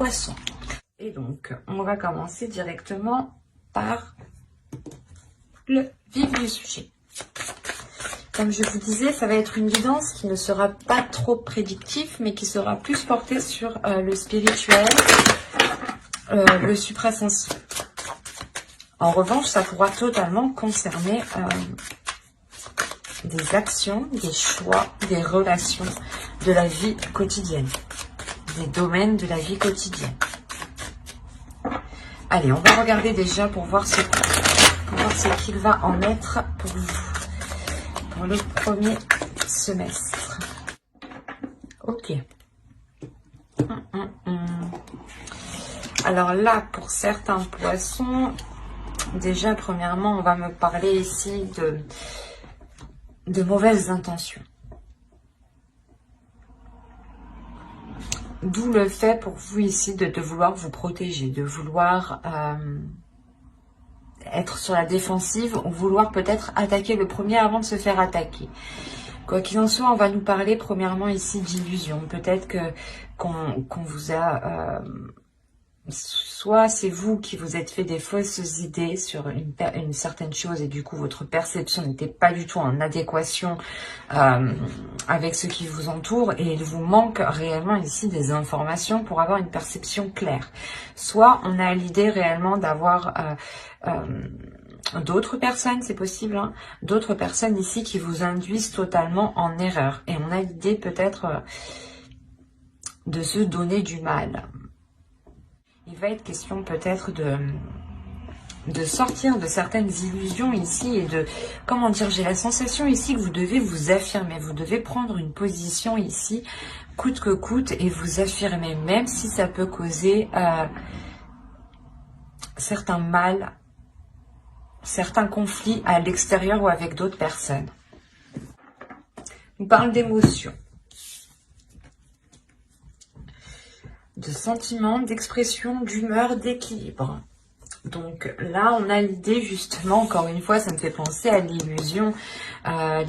poissons. Et donc, on va commencer directement par le vif du sujet. Comme je vous disais, ça va être une guidance qui ne sera pas trop prédictive, mais qui sera plus portée sur le spirituel, le suprasensé. En revanche, ça pourra totalement concerner des actions, des choix, des relations de la vie quotidienne, des domaines de la vie quotidienne. Allez, on va regarder déjà pour voir ce qu'il va en être pour vous, pour le premier semestre. Ok. Alors là, pour certains poissons, déjà, premièrement, on va me parler ici de mauvaises intentions. D'où le fait pour vous ici de vouloir vous protéger, de vouloir être sur la défensive ou vouloir peut-être attaquer le premier avant de se faire attaquer. Quoi qu'il en soit, on va nous parler premièrement ici d'illusion. Peut-être qu'on vous a... soit c'est vous qui vous êtes fait des fausses idées sur une certaine chose et du coup votre perception n'était pas du tout en adéquation avec ce qui vous entoure et il vous manque réellement ici des informations pour avoir une perception claire. Soit on a l'idée réellement d'avoir d'autres personnes, c'est possible, hein, d'autres personnes ici qui vous induisent totalement en erreur et on a l'idée peut-être de se donner du mal. Il va être question peut-être de sortir de certaines illusions ici et de, comment dire, j'ai la sensation ici que vous devez vous affirmer, vous devez prendre une position ici, coûte que coûte, et vous affirmer, même si ça peut causer certains mal, certains conflits à l'extérieur ou avec d'autres personnes. On parle d'émotions, de sentiments, d'expression, d'humeur, d'équilibre. Donc là, on a l'idée justement, encore une fois, ça me fait penser à l'illusion,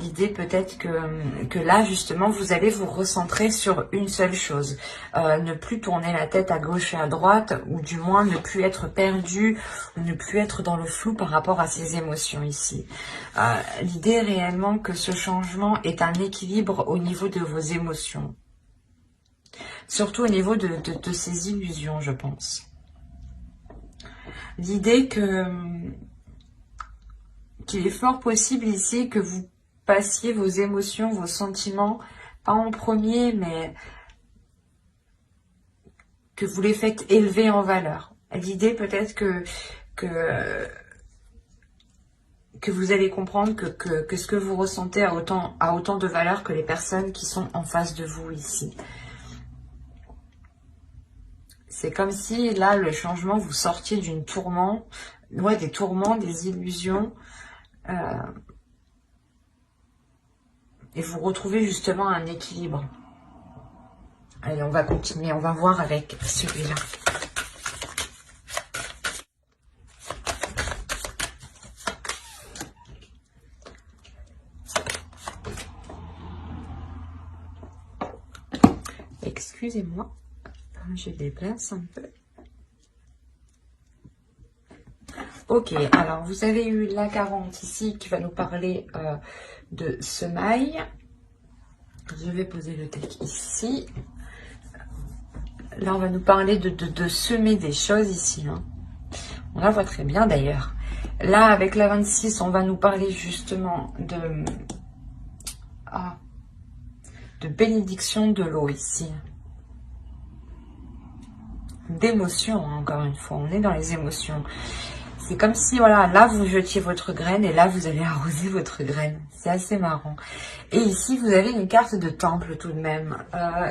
l'idée peut-être que là, justement, vous allez vous recentrer sur une seule chose. Ne plus tourner la tête à gauche et à droite, ou du moins ne plus être perdu, ou ne plus être dans le flou par rapport à ses émotions ici. L'idée réellement que ce changement est un équilibre au niveau de vos émotions. Surtout au niveau de ces illusions, je pense. L'idée qu'il est fort possible ici que vous passiez vos émotions, vos sentiments, pas en premier, mais que vous les faites élever en valeur. L'idée peut-être que vous allez comprendre que ce que vous ressentez a autant de valeur que les personnes qui sont en face de vous ici. C'est comme si, là, le changement, vous sortiez d'une tourment, ouais, des tourments, des illusions, et vous retrouvez justement un équilibre. Allez, on va continuer, on va voir avec celui-là. Excusez-moi. Je déplace un peu. Ok, alors vous avez eu la 40 ici qui va nous parler de semailles. Je vais poser le deck ici. Là, on va nous parler de semer des choses ici. Hein. On la voit très bien d'ailleurs. Là, avec la 26, on va nous parler justement de bénédiction de l'eau ici. D'émotions, hein, encore une fois. On est dans les émotions. C'est comme si, voilà, là, vous jetiez votre graine et là, vous allez arroser votre graine. C'est assez marrant. Et ici, vous avez une carte de temple tout de même.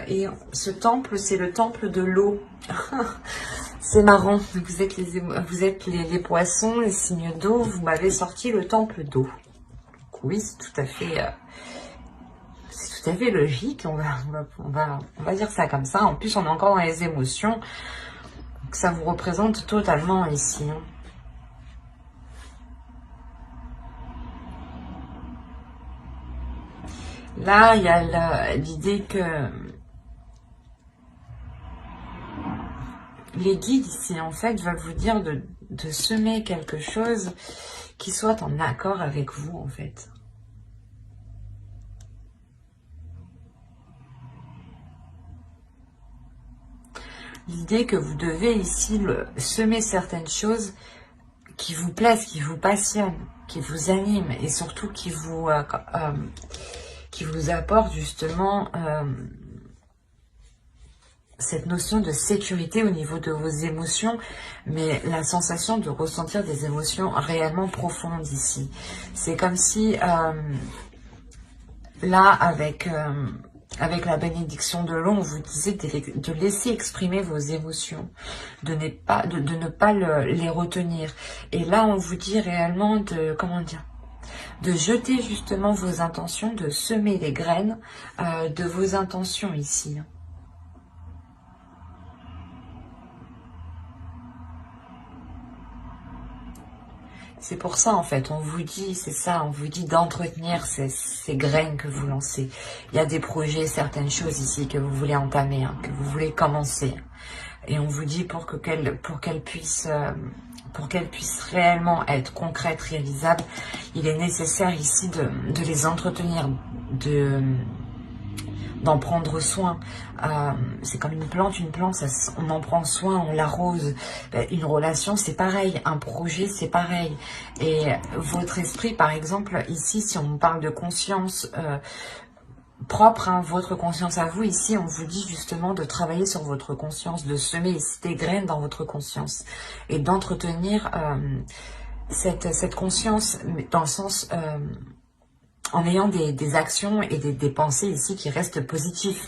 Et ce temple, c'est le temple de l'eau. C'est marrant. Vous êtes les poissons, les signes d'eau. Vous m'avez sorti le temple d'eau. Oui, c'est tout à fait... c'est tout à fait logique. On va dire ça comme ça. En plus, on est encore dans les émotions. Donc, ça vous représente totalement ici. Hein. Là, il y a l'idée que Les guides ici, en fait, veulent vous dire de semer quelque chose qui soit en accord avec vous, en fait. L'idée que vous devez ici semer certaines choses qui vous plaisent, qui vous passionnent, qui vous animent et surtout qui vous apportent justement cette notion de sécurité au niveau de vos émotions, mais la sensation de ressentir des émotions réellement profondes ici. C'est comme si là, avec la bénédiction de l'eau, on vous disait de laisser exprimer vos émotions, de ne pas les retenir. Et là, on vous dit réellement de jeter justement vos intentions, de semer les graines de vos intentions ici. C'est pour ça, en fait, on vous dit, c'est ça, on vous dit d'entretenir ces graines que vous lancez. Il y a des projets, certaines choses ici que vous voulez entamer, que vous voulez commencer. Et on vous dit pour qu'elles puissent réellement être concrètes, réalisables, il est nécessaire ici de les entretenir, d'en prendre soin. C'est comme une plante, on en prend soin, on l'arrose. Une relation, c'est pareil. Un projet, c'est pareil. Et votre esprit, par exemple, ici, si on parle de conscience propre, votre conscience à vous, ici, on vous dit justement de travailler sur votre conscience, de semer ici des graines dans votre conscience et d'entretenir cette conscience dans le sens... en ayant des actions et des pensées ici qui restent positives.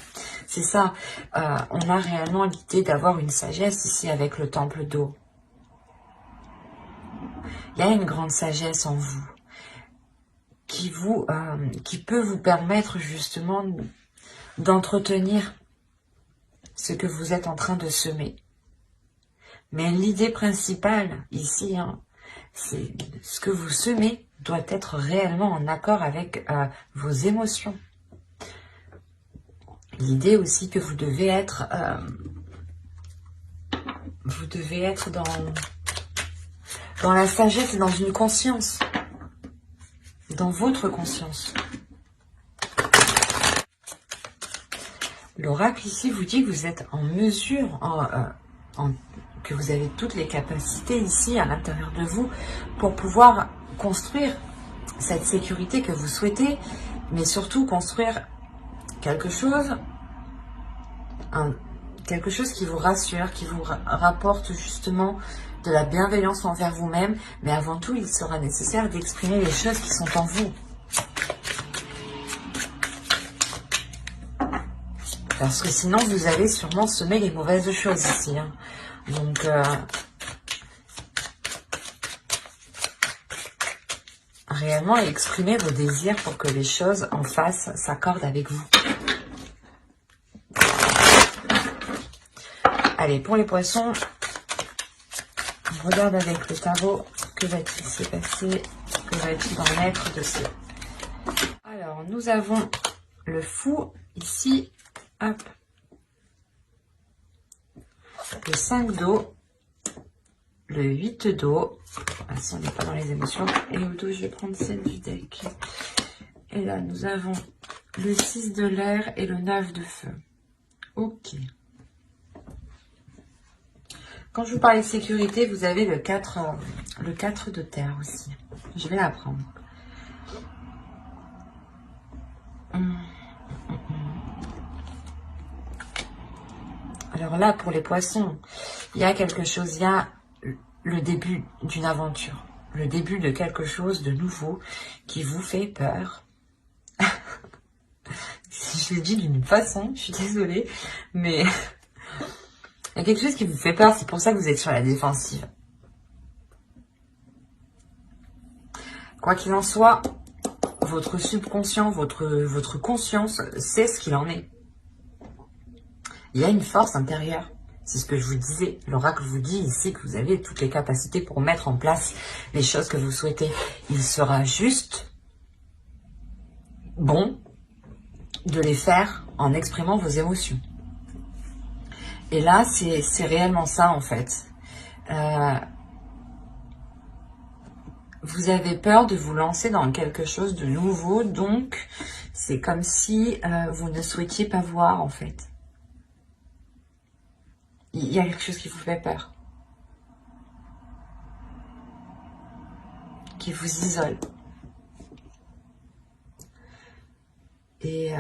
C'est ça. On a réellement l'idée d'avoir une sagesse ici avec le temple d'eau. Il y a une grande sagesse en vous qui peut vous permettre justement d'entretenir ce que vous êtes en train de semer. Mais l'idée principale ici, c'est ce que vous semez doit être réellement en accord avec vos émotions. L'idée aussi que vous devez être dans la sagesse et dans une conscience, dans votre conscience. L'oracle ici vous dit que vous êtes en mesure, que vous avez toutes les capacités ici à l'intérieur de vous pour pouvoir construire cette sécurité que vous souhaitez, mais surtout construire quelque chose qui vous rassure, qui vous rapporte justement de la bienveillance envers vous-même, mais avant tout, il sera nécessaire d'exprimer les choses qui sont en vous. Parce que sinon, vous allez sûrement semer les mauvaises choses ici. Donc, réellement exprimer vos désirs pour que les choses en face s'accordent avec vous. Allez, pour les poissons, on regarde avec le tarot, que va-t-il se passer, que va-t-il en être de ce... Alors, nous avons le fou ici, hop, le 5 d'eau, le 8 d'eau, si on n'est pas dans les émotions, et au dos, je vais prendre celle du deck. Et là, nous avons le 6 de l'air et le 9 de feu. Ok. Quand je vous parlais de sécurité, vous avez le 4 de terre aussi. Je vais la prendre. Alors là, pour les poissons, il y a quelque chose, il y a le début d'une aventure. Le début de quelque chose de nouveau qui vous fait peur. Je le dis d'une façon, je suis désolée, mais... il y a quelque chose qui vous fait peur, c'est pour ça que vous êtes sur la défensive. Quoi qu'il en soit, votre subconscient, votre conscience sait ce qu'il en est. Il y a une force intérieure. C'est ce que je vous disais. L'oracle vous dit ici que vous avez toutes les capacités pour mettre en place les choses que vous souhaitez. Il sera juste bon de les faire en exprimant vos émotions. Et là, c'est réellement ça, en fait. Vous avez peur de vous lancer dans quelque chose de nouveau, donc c'est comme si vous ne souhaitiez pas voir, en fait. Il y a quelque chose qui vous fait peur, qui vous isole. Et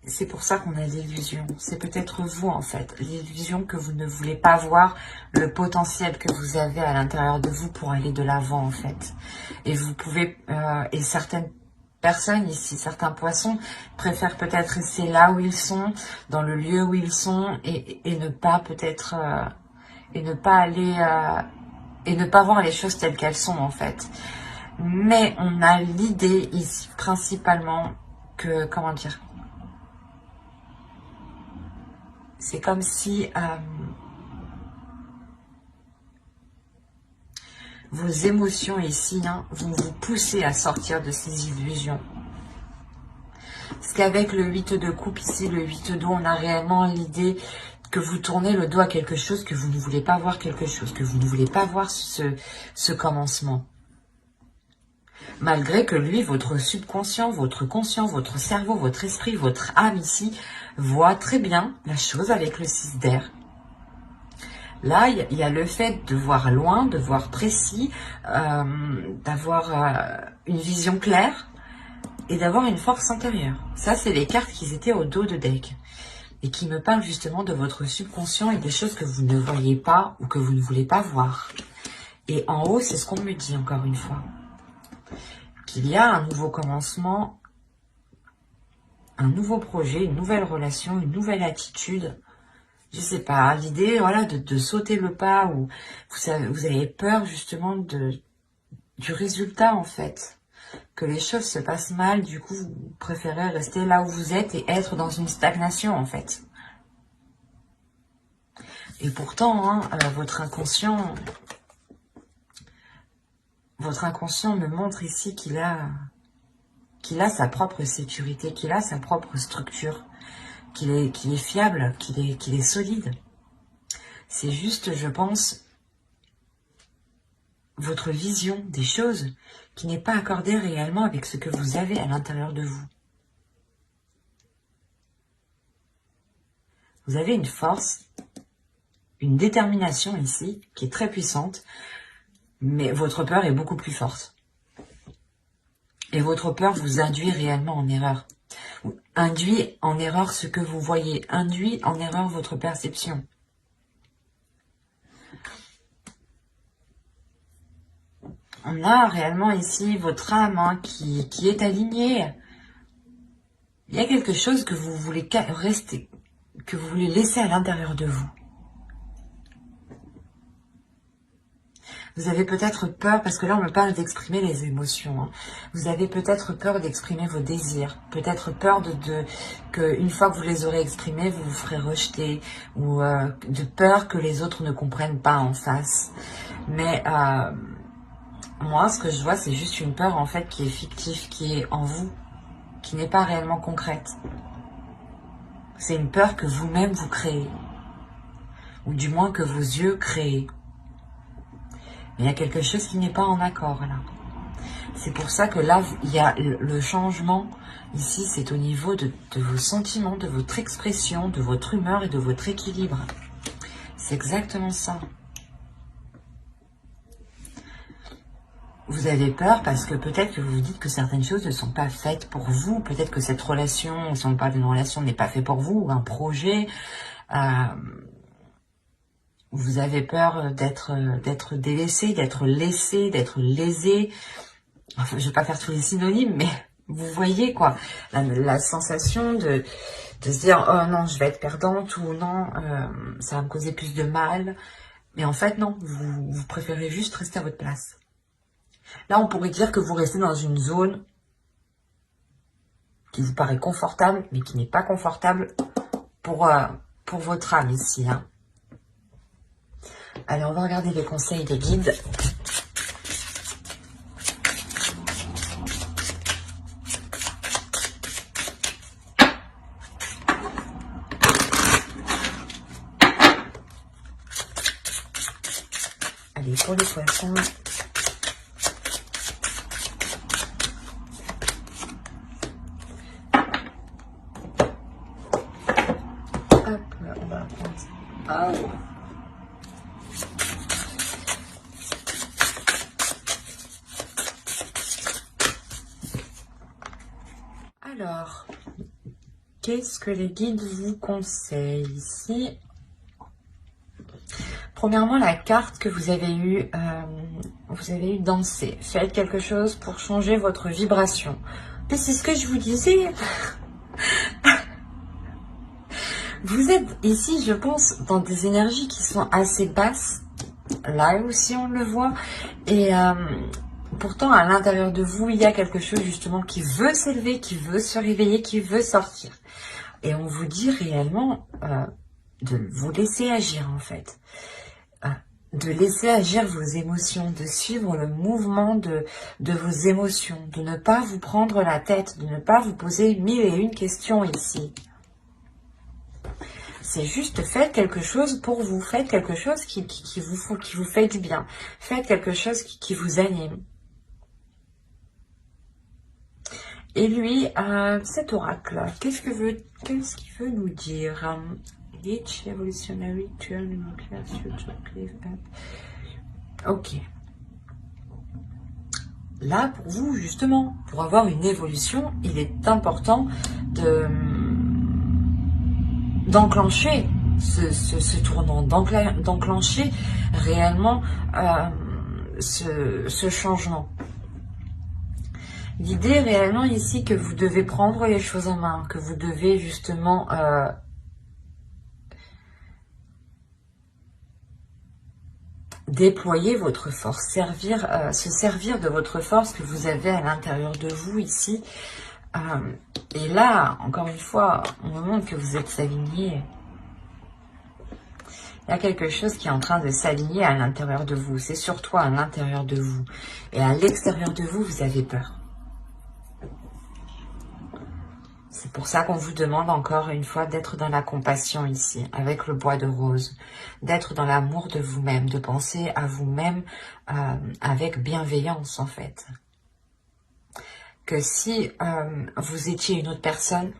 c'est pour ça qu'on a l'illusion. C'est peut-être vous, en fait. L'illusion que vous ne voulez pas voir le potentiel que vous avez à l'intérieur de vous pour aller de l'avant, en fait. Et vous pouvez... et certaines personnes ici, certains poissons, préfèrent peut-être rester là où ils sont, dans le lieu où ils sont, et ne pas peut-être... et ne pas aller... et ne pas voir les choses telles qu'elles sont, en fait. Mais on a l'idée ici, principalement, que... Comment dire ? C'est comme si vos émotions ici vont vous pousser à sortir de ces illusions. Parce qu'avec le 8 de coupe ici, le 8 d'eau, on a réellement l'idée que vous tournez le dos à quelque chose, que vous ne voulez pas voir quelque chose, que vous ne voulez pas voir ce commencement. Malgré que lui, votre subconscient, votre conscient, votre cerveau, votre esprit, votre âme ici, voit très bien la chose avec le 6 d'air. Là, il y a le fait de voir loin, de voir précis, d'avoir une vision claire et d'avoir une force intérieure. Ça, c'est les cartes qui étaient au dos de deck et qui me parlent justement de votre subconscient et des choses que vous ne voyez pas ou que vous ne voulez pas voir. Et en haut, c'est ce qu'on me dit encore une fois. Qu'il y a un nouveau commencement, un nouveau projet, une nouvelle relation, une nouvelle attitude. Je sais pas, l'idée voilà, de sauter le pas ou vous avez peur justement du résultat en fait. Que les choses se passent mal, du coup vous préférez rester là où vous êtes et être dans une stagnation en fait. Et pourtant, votre inconscient me montre ici qu'il a sa propre sécurité, qu'il a sa propre structure, qu'il est fiable, qu'il est solide. C'est juste, je pense, votre vision des choses qui n'est pas accordée réellement avec ce que vous avez à l'intérieur de vous. Vous avez une force, une détermination ici qui est très puissante, mais votre peur est beaucoup plus forte. Et votre peur vous induit réellement en erreur. Induit en erreur ce que vous voyez, induit en erreur votre perception. On a réellement ici votre âme qui est alignée. Il y a quelque chose que vous voulez rester, que vous voulez laisser à l'intérieur de vous. Vous avez peut-être peur, parce que là on me parle d'exprimer les émotions. Vous avez peut-être peur d'exprimer vos désirs. Peut-être peur que une fois que vous les aurez exprimés, vous vous ferez rejeter. Ou de peur que les autres ne comprennent pas en face. Mais moi, ce que je vois, c'est juste une peur en fait qui est fictive, qui est en vous, qui n'est pas réellement concrète. C'est une peur que vous-même vous créez. Ou du moins que vos yeux créent. Il y a quelque chose qui n'est pas en accord là. C'est pour ça que là, il y a le changement. Ici, c'est au niveau de vos sentiments, de votre expression, de votre humeur et de votre équilibre. C'est exactement ça. Vous avez peur parce que peut-être que vous vous dites que certaines choses ne sont pas faites pour vous. Peut-être que cette relation, si on parle d'une relation, n'est pas fait pour vous, ou un projet. Vous avez peur d'être délaissé, d'être laissé, d'être lésé. Enfin, je vais pas faire tous les synonymes, mais vous voyez quoi, la sensation de se dire oh non, je vais être perdante ou non, ça va me causer plus de mal. Mais en fait non, vous préférez juste rester à votre place. Là, on pourrait dire que vous restez dans une zone qui vous paraît confortable, mais qui n'est pas confortable pour votre âme ici. Allez, on va regarder les conseils des guides. Allez, pour les poissons. Hop, on va prendre ça. Ah, ouais. Alors, qu'est-ce que les guides vous conseillent ici? Premièrement, la carte que vous avez eue danser. Faites quelque chose pour changer votre vibration. Mais c'est ce que je vous disais. Vous êtes ici, je pense, dans des énergies qui sont assez basses. Là aussi, on le voit. Et pourtant, à l'intérieur de vous, il y a quelque chose justement qui veut s'élever, qui veut se réveiller, qui veut sortir. Et on vous dit réellement de vous laisser agir, en fait. De laisser agir vos émotions, de suivre le mouvement de vos émotions, de ne pas vous prendre la tête, de ne pas vous poser 1001 questions ici. C'est juste faites quelque chose pour vous, faites quelque chose qui vous fait du bien, faites quelque chose qui vous anime. Et lui, cet oracle, qu'est-ce qu'il veut nous dire? Each evolutionary turn in nuclear future cliff up. Ok. Là, pour vous, justement, pour avoir une évolution, il est important d'enclencher ce tournant, d'enclencher réellement ce changement. L'idée réellement ici que vous devez prendre les choses en main, que vous devez justement déployer votre force, se servir de votre force que vous avez à l'intérieur de vous ici. Et là, encore une fois, on me montre que vous êtes aligné. Il y a quelque chose qui est en train de s'aligner à l'intérieur de vous. C'est sur toi à l'intérieur de vous. Et à l'extérieur de vous, vous avez peur. C'est pour ça qu'on vous demande encore une fois d'être dans la compassion ici, avec le bois de rose, d'être dans l'amour de vous-même, de penser à vous-même avec bienveillance en fait. Que si vous étiez une autre personne,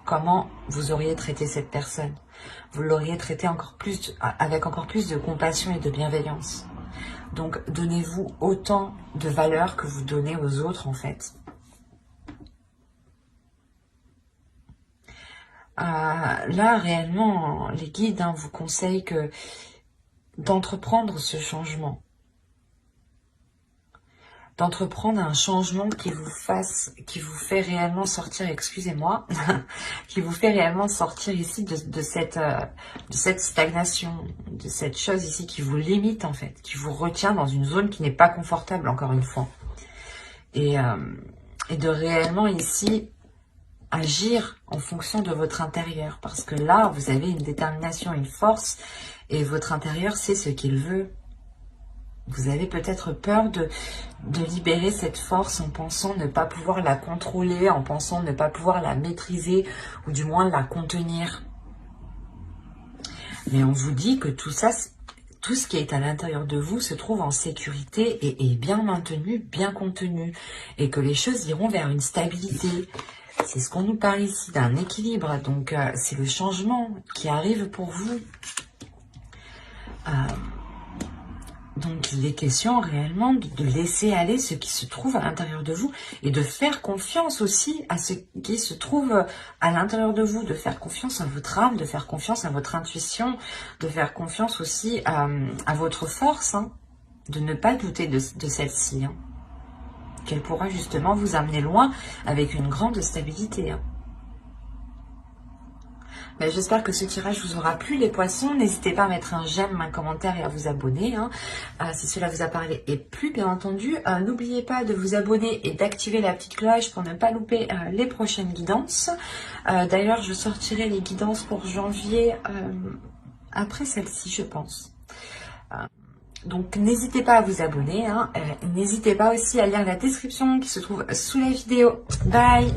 comment vous auriez traité cette personne? Vous l'auriez traité avec encore plus de compassion et de bienveillance. Donc donnez-vous autant de valeur que vous donnez aux autres en fait. Là, réellement, les guides vous conseillent d'entreprendre ce changement. D'entreprendre un changement qui vous fait réellement sortir, excusez-moi, qui vous fait réellement sortir ici de cette stagnation, de cette chose ici qui vous limite en fait, qui vous retient dans une zone qui n'est pas confortable encore une fois. Et de réellement ici agir en fonction de votre intérieur. Parce que là, vous avez une détermination, une force. Et votre intérieur sait ce qu'il veut. Vous avez peut-être peur de libérer cette force en pensant ne pas pouvoir la contrôler, en pensant ne pas pouvoir la maîtriser, ou du moins la contenir. Mais on vous dit que tout ça, tout ce qui est à l'intérieur de vous se trouve en sécurité et est bien maintenu, bien contenu. Et que les choses iront vers une stabilité. C'est ce qu'on nous parle ici, d'un équilibre. Donc, c'est le changement qui arrive pour vous. Donc, il est question réellement de laisser aller ce qui se trouve à l'intérieur de vous et de faire confiance aussi à ce qui se trouve à l'intérieur de vous, de faire confiance à votre âme, de faire confiance à votre intuition, de faire confiance aussi à votre force, de ne pas douter de celle-ci. Qu'elle pourra justement vous amener loin avec une grande stabilité. J'espère que ce tirage vous aura plu les poissons. N'hésitez pas à mettre un j'aime, un commentaire et à vous abonner si cela vous a parlé et plu bien entendu. N'oubliez pas de vous abonner et d'activer la petite cloche pour ne pas louper les prochaines guidances. D'ailleurs, je sortirai les guidances pour janvier après celle-ci, je pense. Donc, n'hésitez pas à vous abonner. N'hésitez pas aussi à lire la description qui se trouve sous la vidéo. Bye!